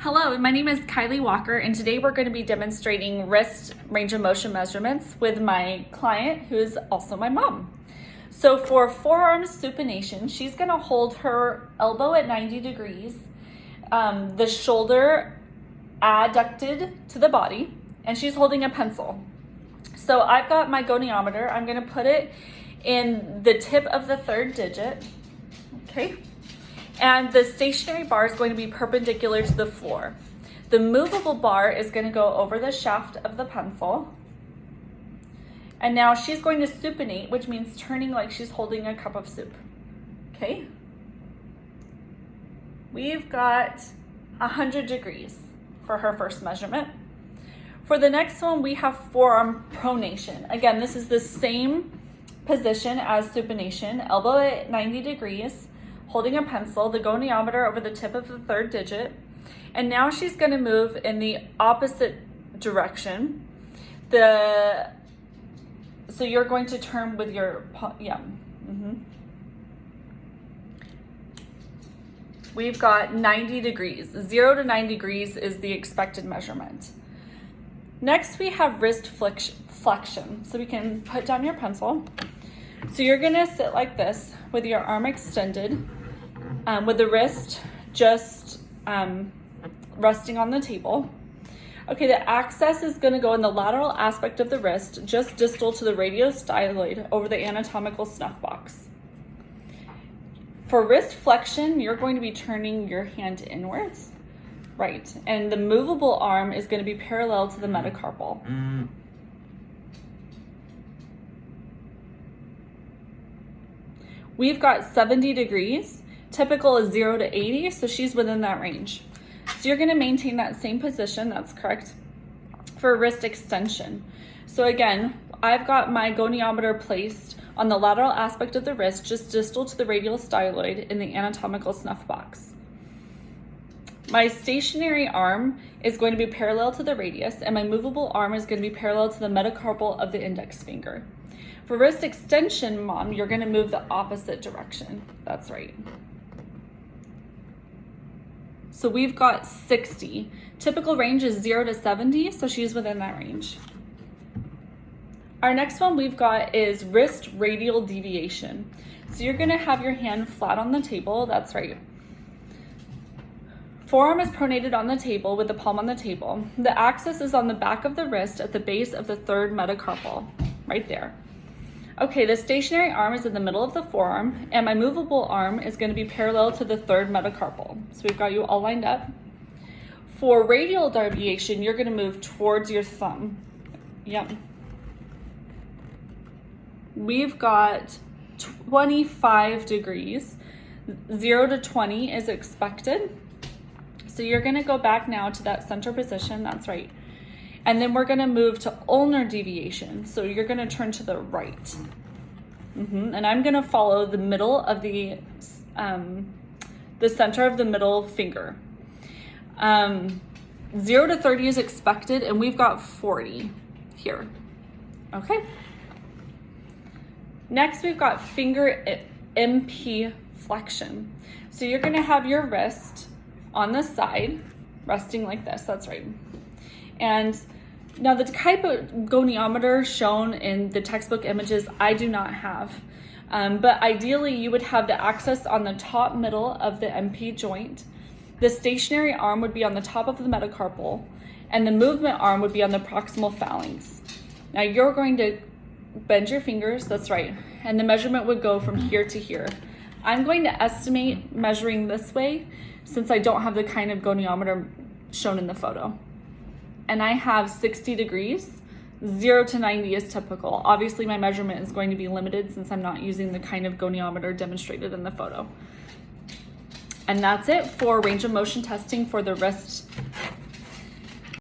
Hello, my name is Kylie Walker, and today we're going to be demonstrating wrist range of motion measurements with my client, who is also my mom. So for forearm supination, she's going to hold her elbow at 90 degrees, the shoulder adducted to the body, and she's holding a pencil. So I've got my goniometer. I'm going to put it in the tip of the third digit, okay? And the stationary bar is going to be perpendicular to the floor. The movable bar is going to go over the shaft of the pencil. And now she's going to supinate, which means turning like she's holding a cup of soup. Okay? We've got 100 degrees for her first measurement. For the next one, we have forearm pronation. Again, this is the same position as supination, elbow at 90 degrees, holding a pencil, the goniometer over the tip of the third digit. And now she's going to move in the opposite direction. So you're going to turn with your, We've got 90 degrees. 0 to 9 degrees is the expected measurement. Next, we have wrist flexion. So we can put down your pencil. So you're going to sit like this with your arm extended, with the wrist just resting on the table. Okay, the axis is going to go in the lateral aspect of the wrist, just distal to the radiostyloid over the anatomical snuff box. For wrist flexion, you're going to be turning your hand inwards, right, and the movable arm is going to be parallel to the metacarpal. We've got 70 degrees. Typical is 0 to 80, so she's within that range. So you're going to maintain that same position, that's correct, for wrist extension. So again, I've got my goniometer placed on the lateral aspect of the wrist, just distal to the radial styloid in the anatomical snuff box. My stationary arm is going to be parallel to the radius, and my movable arm is going to be parallel to the metacarpal of the index finger. For wrist extension, Mom, you're going to move the opposite direction. That's right. So we've got 60. Typical range is 0 to 70, so she's within that range. Our next one we've got is wrist radial deviation. So you're going to have your hand flat on the table. That's right. Forearm is pronated on the table with the palm on the table. The axis is on the back of the wrist at the base of the third metacarpal, right there. Okay, the stationary arm is in the middle of the forearm, and my movable arm is going to be parallel to the third metacarpal. So we've got you all lined up. For radial deviation, you're going to move towards your thumb. Yep. We've got 25 degrees. 0 to 20 is expected. So you're going to go back now to that center position. That's right. And then we're going to move to ulnar deviation. So you're going to turn to the right. And I'm going to follow the middle of the center of the middle finger. 0 to 30 is expected, and we've got 40 here. Okay. Next, we've got finger MP flexion. So you're going to have your wrist on the side, resting like this. That's right. And now the type of goniometer shown in the textbook images, I do not have. But ideally, you would have the axis on the top middle of the MP joint. The stationary arm would be on the top of the metacarpal, and the movement arm would be on the proximal phalanx. Now you're going to bend your fingers, that's right, and the measurement would go from here to here. I'm going to estimate measuring this way since I don't have the kind of goniometer shown in the photo. And I have 60 degrees. 0 to 90 is typical. Obviously, my measurement is going to be limited since I'm not using the kind of goniometer demonstrated in the photo. And that's it for range of motion testing for the wrist